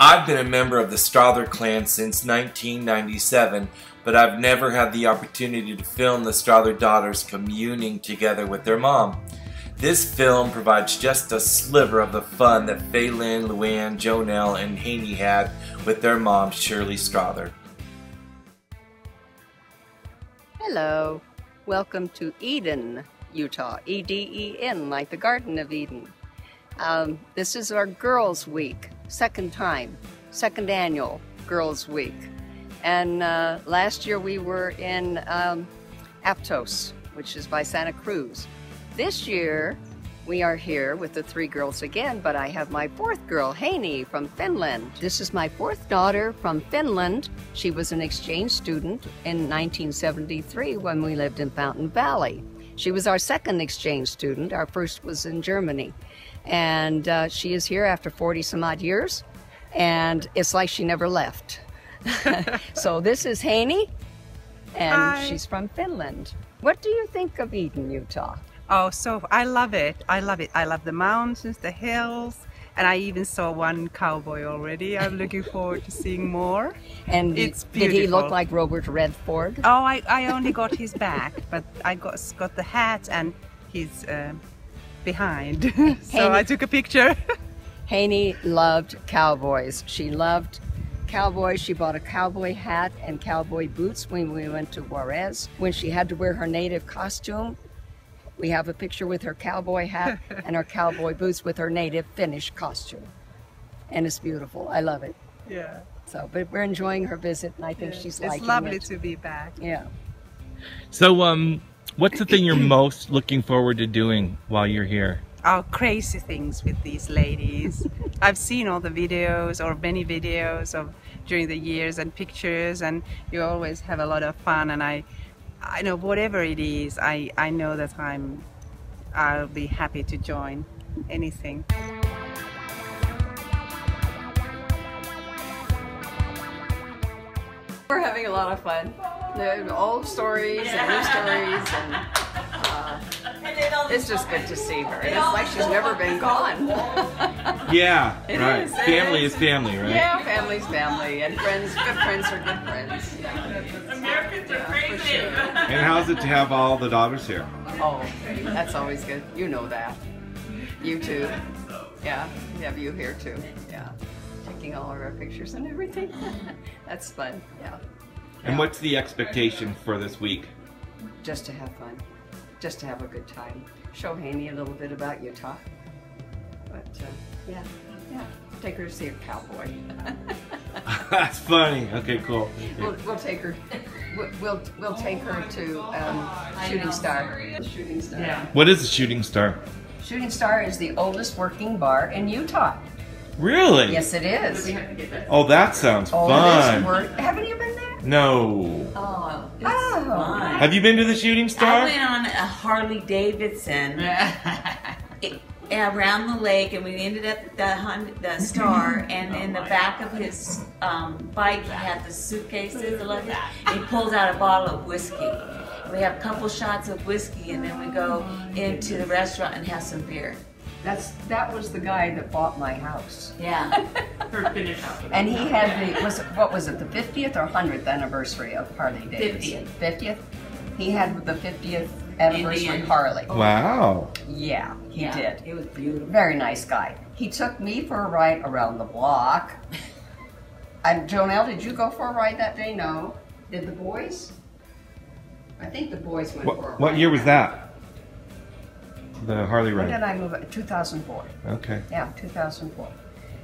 I've been a member of the Strother clan since 1997, but I've never had the opportunity to film the Strother daughters communing together with their mom. This film provides just a sliver of the fun that Phelan, Luann, Jonelle, and Haney had with their mom, Shirley Strother. Hello, welcome to Eden, Utah, E-D-E-N, like the Garden of Eden. This is our Girls Week, second annual Girls Week. And last year we were in Aptos, which is by Santa Cruz. This year we are here with the three girls again, but I have my fourth girl, Haney, from Finland. This is my fourth daughter from Finland. She was an exchange student in 1973 when we lived in Fountain Valley. She was our second exchange student. Our first was in Germany. And she is here after 40 some odd years, and it's like she never left. So this is Haney, and Hi. She's from Finland. What do you think of Eden, Utah? Oh, so I love it. I love it. I love the mountains, the hills, and I even saw one cowboy already. I'm looking forward to seeing more. And it's did he look like Robert Redford? Oh, I only got his back, but I got the hat and his behind. So Haney, I took a picture. Haney loved cowboys. She loved cowboys. She bought a cowboy hat and cowboy boots when we went to Juarez. When she had to wear her native costume, we have a picture with her cowboy hat and her cowboy boots with her native Finnish costume. And it's beautiful. I love it. Yeah. So, but we're enjoying her visit, and I think she's liking it. It's lovely to be back. Yeah. So, what's the thing you're most looking forward to doing while you're here? Oh, crazy things with these ladies. I've seen all the videos, or many videos of during the years and pictures, and you always have a lot of fun. And I know whatever it is, I know that I'll be happy to join anything. We're having a lot of fun. There are old stories and new stories, and it's just good to see her. And it's like she's never been gone. Yeah, It right. is, it Family is. is family, right? Yeah, family's family, and friends, good friends are good friends. Americans are crazy. For sure. And how's it to have all the daughters here? Oh, that's always good. You know that. You too. Yeah, we have you here too. Yeah, taking all of our pictures and everything. That's fun. Yeah. And what's the expectation for this week? Just to have fun. Just to have a good time. Show Haney a little bit about Utah. But yeah. Take her to see a cowboy. That's funny. Okay, cool. We'll take her. We'll take her to Shooting Star. Shooting Star. Yeah. What is a shooting star? Shooting Star is the oldest working bar in Utah. Really? Yes, it is. Oh, that sounds fun. Haven't you been there? No. Oh, it's Oh. fun. Have you been to the shooting star? I went on a Harley Davidson around the lake, and we ended up at the Star, and in the back of his bike he had the suitcases, the luggage, and he pulled out a bottle of whiskey. We have a couple shots of whiskey, and then we go into the restaurant and have some beer. That was the guy that bought my house. Yeah. And he had what was it, the 50th or 100th anniversary of Harley Davidson? 50th. He had the 50th anniversary Indian. Harley. Wow. Yeah, he did. It was beautiful. Very nice guy. He took me for a ride around the block. And Jonelle, did you go for a ride that day? No. Did the boys? I think the boys went for a ride. What year was that? The Harley When ride. did I move it? 2004. Okay. Yeah, 2004.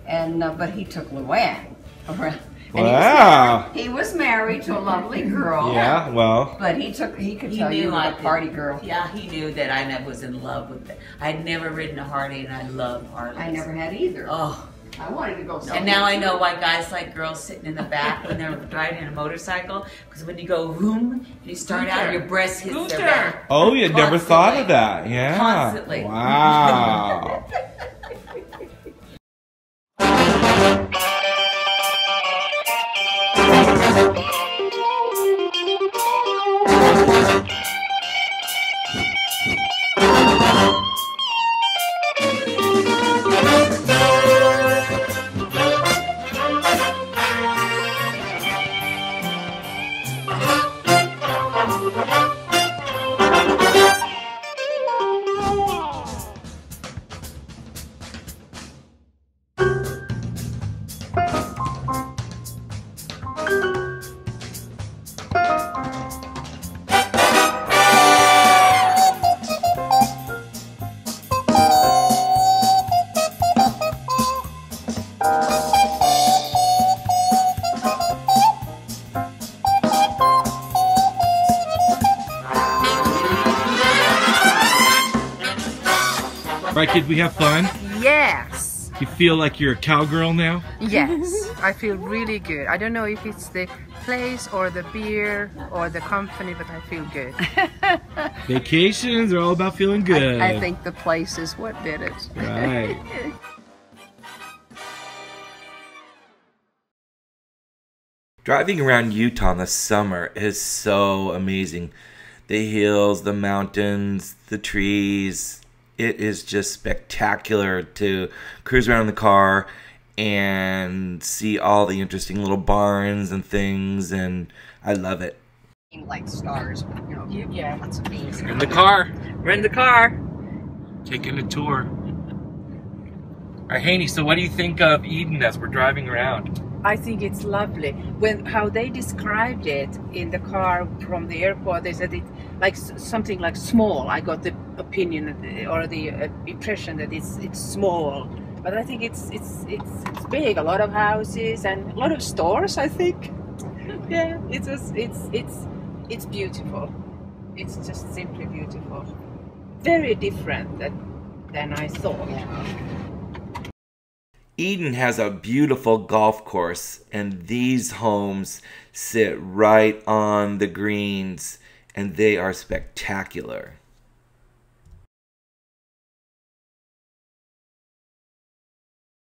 And but he took Luann around. And Wow. He was married to a lovely girl. Yeah, well. But he could tell you were a party girl. Yeah, he knew that I was in love with it. I'd never ridden a Harley, and I love Harleys. I never had either. Oh. I wanted to go somewhere. And now I know why guys like girls sitting in the back when they're riding a motorcycle, because when you go vroom and you start out, your breast hits their back. Oh, you never thought of that. Yeah. Constantly. Wow. Right, kids, we have fun? Yes. You feel like you're a cowgirl now? Yes. I feel really good. I don't know if it's the place or the beer or the company, but I feel good. Vacations are all about feeling good. I think the place is what did it. Right. Driving around Utah in the summer is so amazing. The hills, the mountains, the trees. It is just spectacular to cruise around in the car and see all the interesting little barns and things, and I love it. Like stars, you know, Yeah. lots of beans. In the car. We're in the car. Taking a tour. All right, Haney, so what do you think of Eden as we're driving around? I think it's lovely. When how they described it in the car from the airport, they said it like something like small. I got the opinion or the impression that it's small, but I think it's big. A lot of houses and a lot of stores, I think. Yeah, it's beautiful. It's just simply beautiful. Very different than I thought. Eden has a beautiful golf course, and these homes sit right on the greens, and they are spectacular.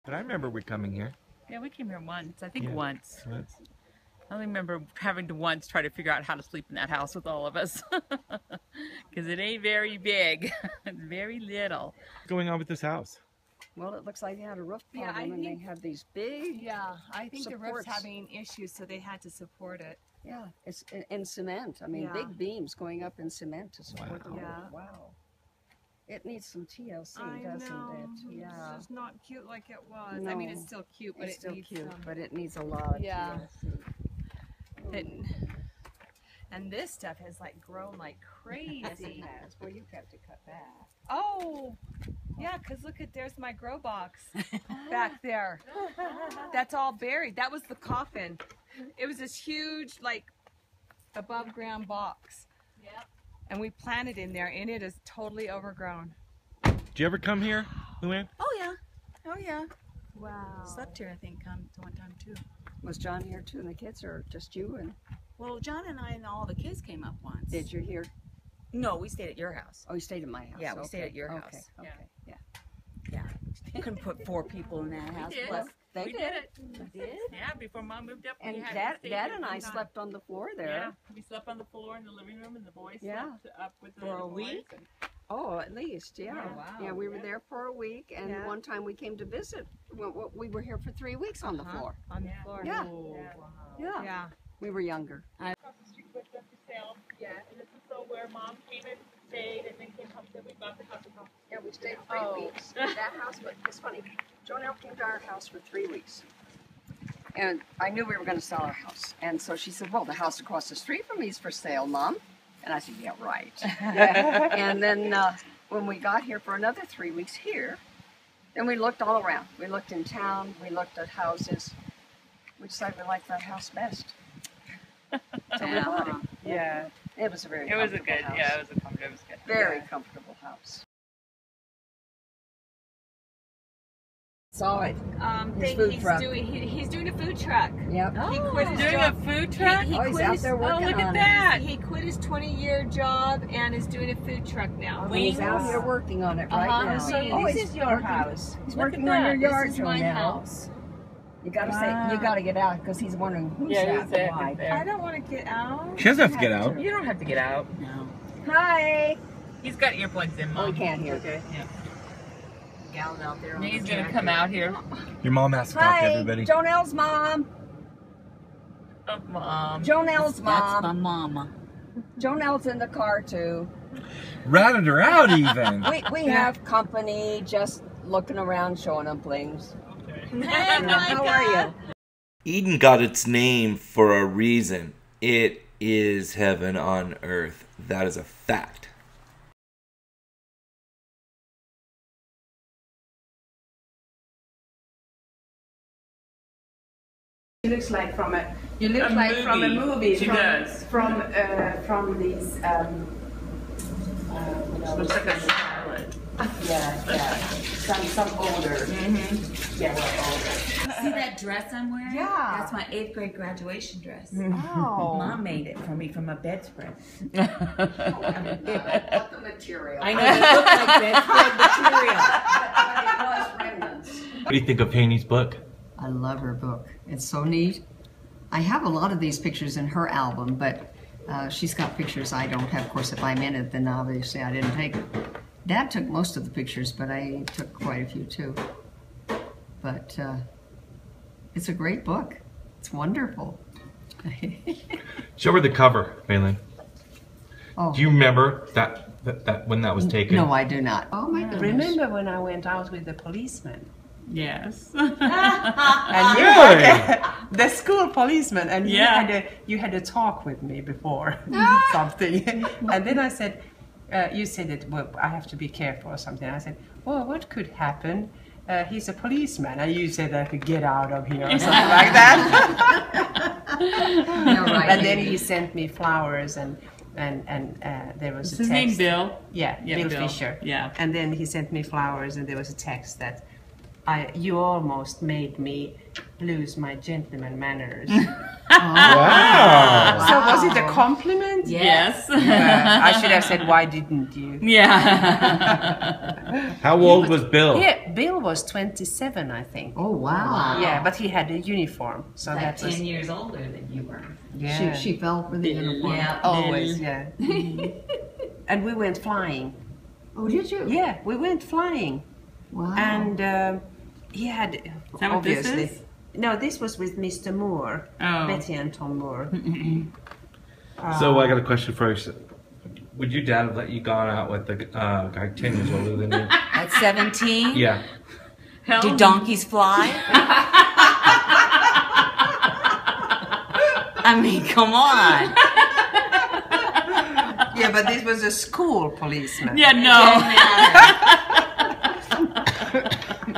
But I remember we coming here. Yeah, we came here once. I think Yeah. once. I only remember having to once try to figure out how to sleep in that house with all of us. Because it ain't very big. It's very little. What's going on with this house? Well, it looks like they had a roof Yeah, problem, I and they think- have these big, Yeah, I think the roof's supports. having issues, so they had to support it. yeah, it's in cement. I mean, Yeah. big beams going up in cement to support the Wow. roof. Yeah. Wow. It needs some TLC, I doesn't know. it? Yeah. It's not cute like it was. I mean, No. it's still cute, but It's it still needs cute, some. but it needs a lot of Yeah. TLC. And this stuff has like grown like crazy. That's where you have to cut back. Oh, yeah, because look at, there's my grow box back there. That's all buried. That was the coffin. It was this huge, like, above ground box. Yep. And we planted in there, and it is totally overgrown. Did you ever come here, Luann? Oh yeah. Oh yeah. Wow. Slept here, I think, one time too. Was John here too, and the kids, or just you? And Well, John and I and all the kids came up once. did you hear? No, we stayed at your house. Oh, you stayed in my house. Yeah, we stayed Okay, at your okay, house. Okay. Yeah. Yeah. You couldn't put 4 people in that house. did. Plus, They We did. did it. They did. Yeah, before Mom moved up, And we had Dad, stayed Dad here and I one time. slept on the floor there. Yeah, we slept on the floor in the living room, and the boys Yeah. slept up with the For a boys. week? And Oh, at least, yeah. Oh, wow. Yeah, we were there for a week, and Yeah. one time we came to visit. We were here for 3 weeks on the floor. On the floor. Yeah. wow. Yeah. Yeah. We were younger. Across the street with them for sale. Yeah, and this is so where Mom came and stayed, and then came home, then we bought the house. Yeah, we stayed 3 weeks. That house, but it's funny. Jonelle came to our house for 3 weeks. And I knew we were going to sell our house. And so she said, well, the house across the street from me is for sale, Mom. And I said, yeah, right. And then when we got here for another 3 weeks here, then we looked all around. We looked in town. We looked at houses. We decided we liked that house best. So we bought it. Yeah. It was a very It was a comfortable good, house. yeah, it was a comfortable, it was good. Very comfortable house. Saw it. His food truck. He's doing a food truck. Yep. He quit his Doing job. a food truck? He Oh, he's quit out his, there working look at on that. He quit his 20-year job and is doing a food truck now. it. He's out here working on it right now. So Oh, this he's is your working- house. He's Look working at on your that. yard This is my now. house. You gotta say, you gotta get out because he's wondering who's Yeah, that who's there? why. Who's I there? don't want to get out. She doesn't have to get out. You don't have to get out. No. Hi. He's got earplugs in, Oh, Mom. he can't hear. Okay. Yeah. Gal's out there. on He's the gonna track. come out here. Your mom has to talk Hi, to everybody. Jonelle's mom. Oh, Mom. Jonelle's That's my mom. mama. Jonelle's in the car too. Ratted her out even. We have company, just looking around, showing them things. How are you? Eden got its name for a reason. It is heaven on earth. That is a fact. She looks like from a. You look like from a movie. She from, does. From these. Looks like a salad. Yeah. Some older. Yeah, well, older. See that dress I'm wearing? Yeah. That's my 8th grade graduation dress. Oh. Mom made it for me from a bedspread. Not the material. I know it looked like bedspread material. But it was remnants. What do you think of Haney's book? I love her book. It's so neat. I have a lot of these pictures in her album, but she's got pictures I don't have. Of course, if I'm in it, then obviously I didn't take it. Dad took most of the pictures, but I took quite a few too. But it's a great book. It's wonderful. Show her the cover, Maylin. Oh. Do you remember that when that was taken? No, I do not. Oh my goodness. Remember when I went out with the policeman? Yes. And Really? the school policeman, and Yeah. you had a talk with me before something, and then I said, you said that, well, I have to be careful or something. I said, well, what could happen? He's a policeman, and you said I could get out of here or something like that. You're right, And then Amy. he sent me flowers, and there was a His text. name Bill. Yeah, Yeah, Bill Bill. Fisher. Yeah. And then he sent me flowers, and there was a text that you almost made me lose my gentleman manners. Wow. So was it a compliment? Yes. I should have said, why didn't you? Yeah. How old was Bill? Yeah, Bill was 27, I think. Oh wow. Yeah, but he had a uniform, so Like that 10 was years older than you were. yeah. She fell for the uniform. Yeah. always yeah. And we went flying. Oh, did you? Yeah, we went flying, Wow. and he had Is that what this obviously. is? No, this was with Mr. Moore, Oh. Betty and Tom Moore. So I got a question for you. Would your dad have let you gone out with a guy 10 years older than you? At 17? Yeah. Hell, Do donkeys fly? I mean, come on. Yeah, but this was a school policeman. Yeah, no.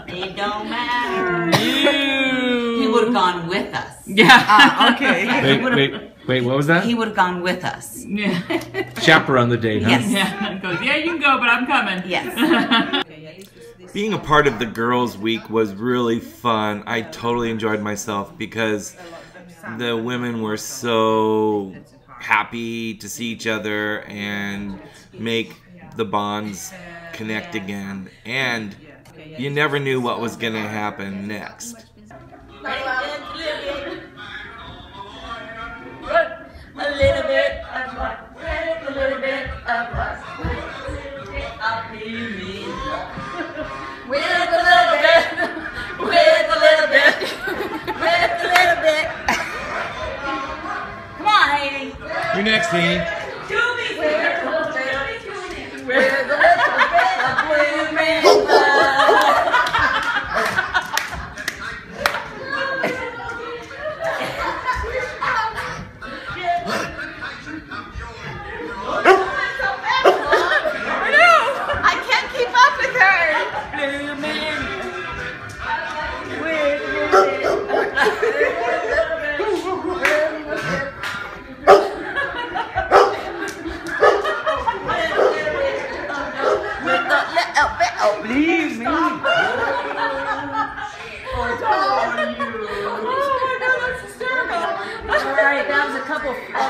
It don't matter. He would have gone with us. Yeah. Okay. Wait, what was that? He would have gone with us. Yeah. Chaperone the date, huh? Yes. Yeah. It goes, yeah, you can go, but I'm coming. Yes. Being a part of the Girls Week was really fun. I totally enjoyed myself because the women were so happy to see each other and make the bonds connect again. And you never knew what was going to happen next. A little bit of luck, a little bit of luck. I'll be me. With a little bit, with a little bit, with a little bit. Come on, Haley. You're next, Haney. Do me with a little bit, with a little bit of blooming love.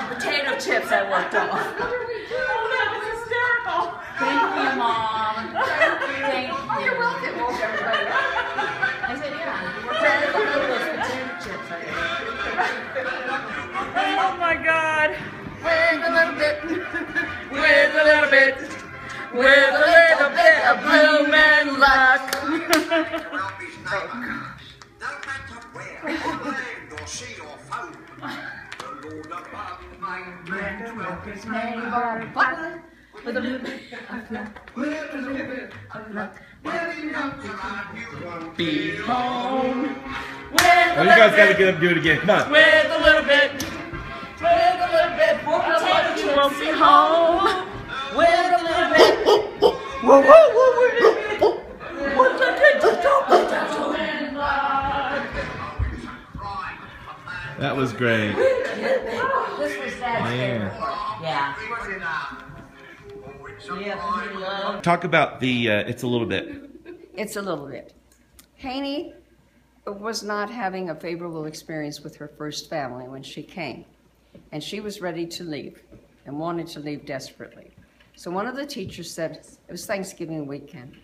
Potato chips I worked on. Oh, that was hysterical. Thank you, Mom. Thank you. Oh, you're welcome. Everybody. I said, yeah. We're those potato chips. Oh my God. With a little bit. With a little bit. With a little bit of bloom and luck. No matter where, on land or sea or foam, the Lord above my grand rock is made of butter. With a little bit With a little bit of luck, very young you won't Be home. Oh, you guys got to get up and do it again. Come on. With a little bit. With a little bit. You won't be home. with a little bit. Whoa, whoa, whoa, whoa. That was great. This was that. Man. Yeah. It was enough. Oh, it Talk about the It's a Little Bit. It's a little bit. Haney was not having a favorable experience with her first family when she came, and she was ready to leave and wanted to leave desperately. So one of the teachers said, it was Thanksgiving weekend,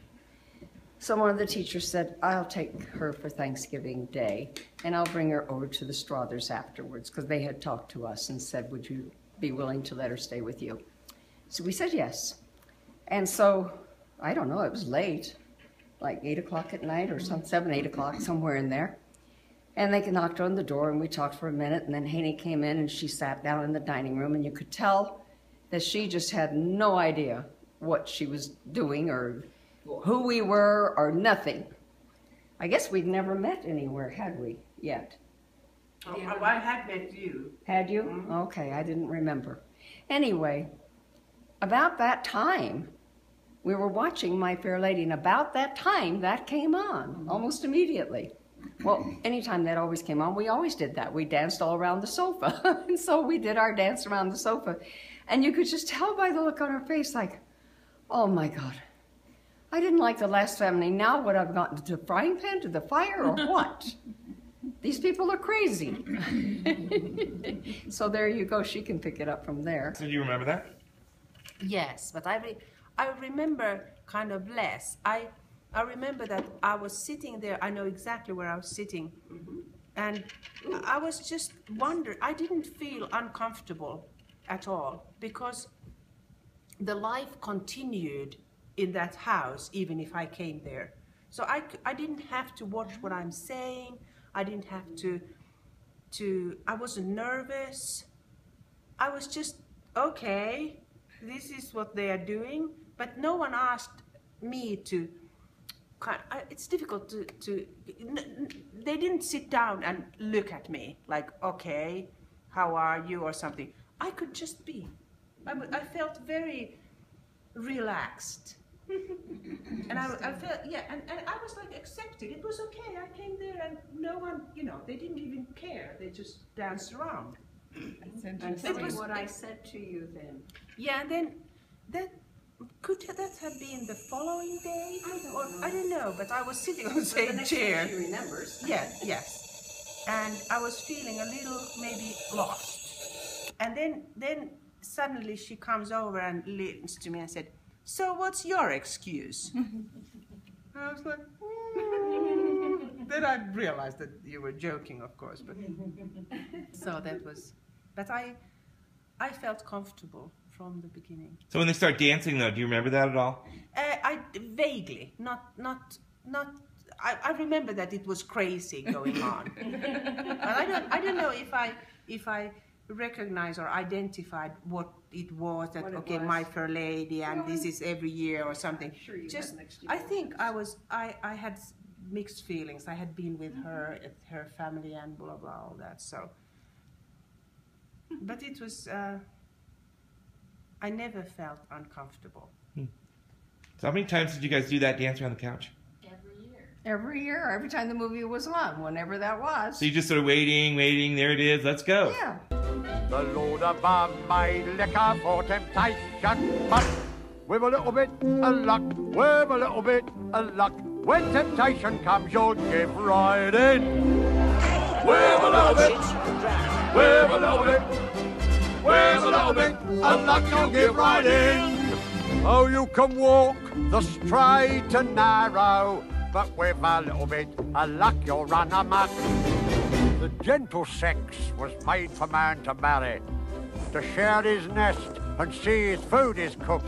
so one of the teachers said, I'll take her for Thanksgiving Day, and I'll bring her over to the Strothers afterwards, because they had talked to us and said, would you be willing to let her stay with you? So we said yes. And so, I don't know, it was late, like 8 o'clock at night or some 7, 8 o'clock, somewhere in there. And they knocked on the door and we talked for a minute, and then Haney came in and she sat down in the dining room, and you could tell that she just had no idea what she was doing or who we were or nothing. I guess we'd never met anywhere, had we, yet? Oh, I had met you. Had you? Mm-hmm. Okay, I didn't remember. Anyway, about that time, we were watching My Fair Lady, and about that time, that came on, almost immediately. Well, anytime that always came on, we always did that. We danced all around the sofa, and so we did our dance around the sofa. And you could just tell by the look on her face, like, oh my God, I didn't like the last family. Now what, I've gotten to the frying pan, to the fire, or what? These people are crazy. So there you go, she can pick it up from there. So do you remember that? Yes, but I remember kind of less. I remember that I was sitting there. I know exactly where I was sitting, and I was just wondering. I didn't feel uncomfortable at all because the life continued in that house even if I came there. So I didn't have to watch what I'm saying. I didn't have to I wasn't nervous. I was just, okay, this is what they are doing, but no one asked me to, it's difficult to they didn't sit down and look at me like, okay, how are you or something. I could just be. I felt very relaxed. And I felt, yeah, and I was like accepted. It was okay. I came there and no one, they didn't even care. They just danced around. And tell me what I said to you then. Yeah, and then could that have been the following day? I don't know, but I was sitting on the same chair. She remembers. Yeah, yes. And I was feeling a little maybe lost. And then suddenly she comes over and leans to me and said, so what's your excuse? I was like, Then I realized that you were joking, of course, but so that was, but I felt comfortable from the beginning. So when they start dancing though, do you remember that at all? I vaguely, not. I remember that it was crazy going on, but I don't know if I recognize or identified what it was that okay, My Fair Lady, and this is every year or something. Sure, just I think I had mixed feelings. I had been with her at her family and blah blah all that. So, but it was I never felt uncomfortable. So how many times did you guys do that dance around the couch? Every year, every time the movie was on, whenever that was. So you just sort of waiting, there it is, let's go. Yeah. The Lord above made liquor for temptation, but with a little bit of luck, with a little bit of luck, when temptation comes, you'll give right in. With a little bit, with a little bit, with a little bit of luck, you'll give right in. Oh, you can walk the straight and narrow, but with a little bit of luck, you'll run amok. The gentle sex was made for man to marry, to share his nest and see his food is cooked.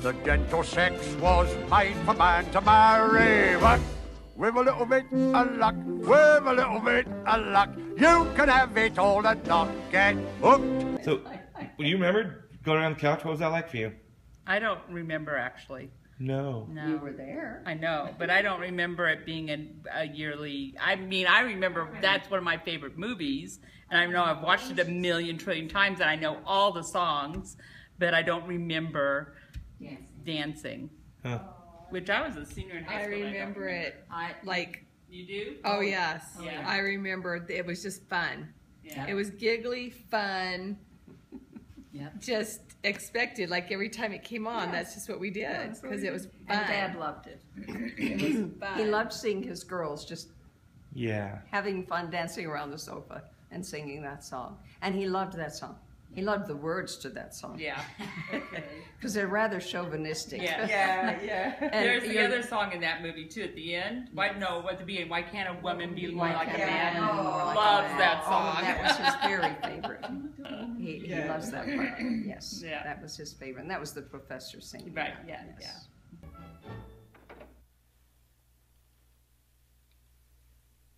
The gentle sex was made for man to marry, but with a little bit of luck, with a little bit of luck, you can have it all and not get hooked. So, when you remember going around the couch, what was that like for you? I don't remember actually. No. You were there. I know, but I don't remember it being a yearly. I mean, I remember that's one of my favorite movies, and I know I've watched it a million trillion times, and I know all the songs, but I don't remember dancing. Huh. Which I was a senior in high I school. remember it. Like, You do? oh yes, Yeah. I remember it was just fun. Yeah. It was giggly, fun. just expected. Like every time it came on, that's just what we did because it was fun. And Dad loved it. It was fun. He loved seeing his girls just Yeah. having fun dancing around the sofa and singing that song. And he loved that song. He loved the words to that song. Yeah. Because they're rather chauvinistic. Yeah. And There's the you're- other song in that movie too at the end. At the beginning, why can't a woman be more Why like a can't man? a man be more like a Loves man? that Oh, song. that was his very favorite. He loves that part. Yes. Yeah. That was his favorite. And that was the professor singing. Right, that. yeah, Yes.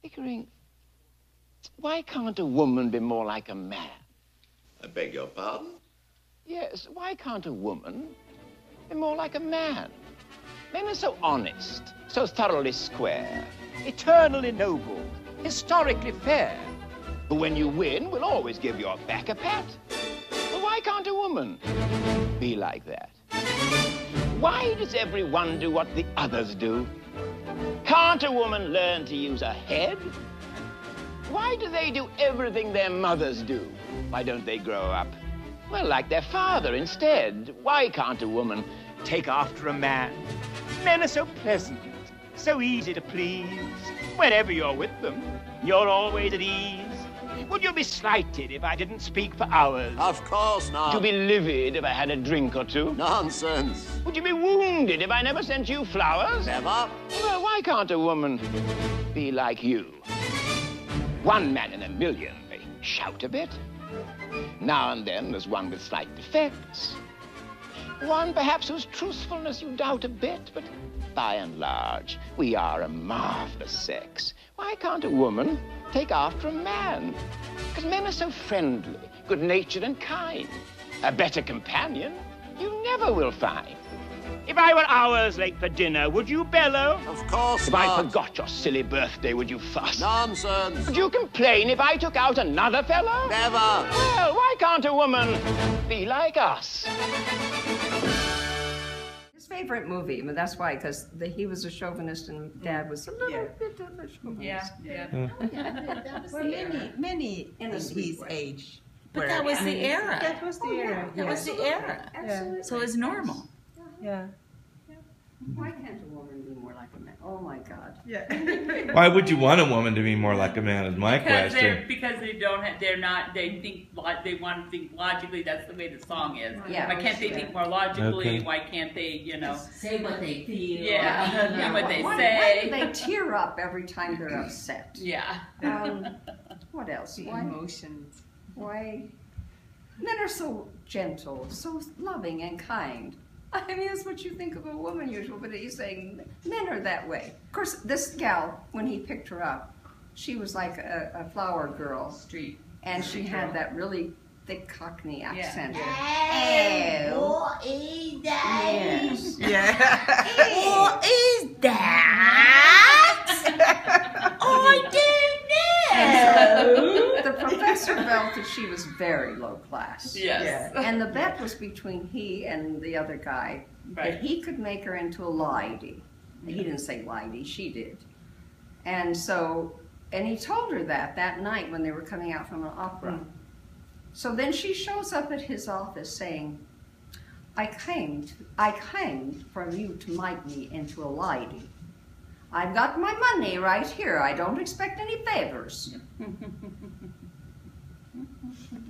Pickering, why can't a woman be more like a man? I beg your pardon? Yes, why can't a woman be more like a man? Men are so honest, so thoroughly square, eternally noble, historically fair. But when you win, we'll always give your back a pat. But why can't a woman be like that? Why does everyone do what the others do? Can't a woman learn to use her head? Why do they do everything their mothers do? Why don't they grow up, well, like their father instead? Why can't a woman take after a man? Men are so pleasant, so easy to please. Whenever you're with them, you're always at ease. Would you be slighted if I didn't speak for hours? Of course not. Would you be livid if I had a drink or two? Nonsense. Would you be wounded if I never sent you flowers? Never. Well, why can't a woman be like you? One man in a million may shout a bit. Now and then there's one with slight defects. One perhaps whose truthfulness you doubt a bit, but by and large, we are a marvelous sex. Why can't a woman take after a man? Because men are so friendly, good-natured and kind. A better companion you never will find. If I were hours late for dinner, would you bellow? Of course If not. I forgot your silly birthday, would you fuss? Nonsense. Would you complain if I took out another fellow? Never. Well, why can't a woman be like us? His favorite movie, but that's why, because he was a chauvinist and Dad was a little bit of a chauvinist. Well, many in his age. But that was the era. That was the era. That was the era. Absolutely. So it's normal. Yeah. Why can't a woman be more like a man? Oh my God. Why would you want a woman to be more like a man is my question. Because they don't have, they're not, they think, they want to think logically, that's the way the song is. Yeah. Why can't they think more logically? Okay. Why can't they, Say what they feel. Yeah, do what they Why say. do they tear up every time they're upset? Yeah. What else? Why? Emotions. Why? Men are so gentle, so loving and kind. I mean, that's what you think of a woman usually, but he's saying men are that way. Of course, this gal, when he picked her up, she was like a flower girl. Street. And she had that really thick Cockney accent. What is that? Yes. What is that? I don't know. The professor felt that she was very low class. Yes. And the bet was between he and the other guy Right. that he could make her into a lady. He didn't say lady, she did. And so, and he told her that night when they were coming out from an opera. So then she shows up at his office saying, I came for you to make me into a lady. I've got my money right here. I don't expect any favors.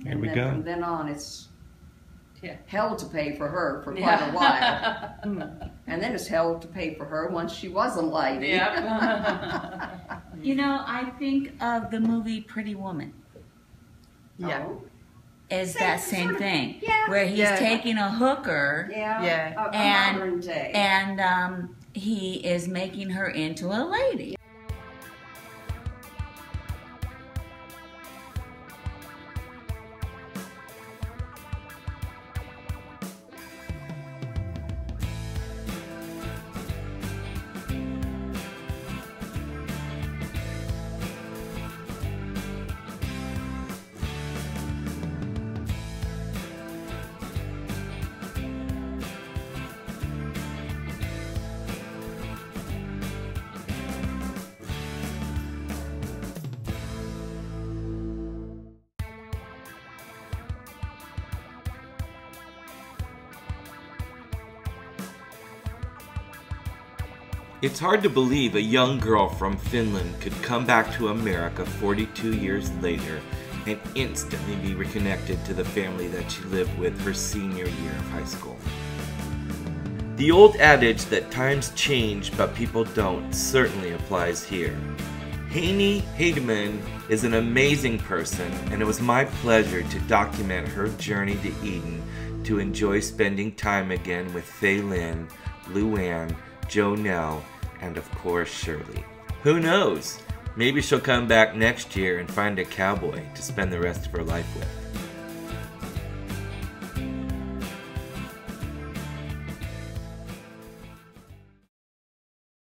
Here we then go. From then on, it's Yeah. hell to pay for her for quite a while. And then it's hell to pay for her once she was a lady. Yeah. I think of the movie Pretty Woman. Yeah. Is Same that same sort of- thing. yeah. Where he's Yeah. taking a hooker Yeah. A And- modern day. and he is making her into a lady. It's hard to believe a young girl from Finland could come back to America 42 years later and instantly be reconnected to the family that she lived with her senior year of high school. The old adage that times change but people don't certainly applies here. Heini Heidemann is an amazing person, and it was my pleasure to document her journey to Eden to enjoy spending time again with Fay Lynn, Luann, Jonelle, and of course Shirley. Who knows? Maybe she'll come back next year and find a cowboy to spend the rest of her life with.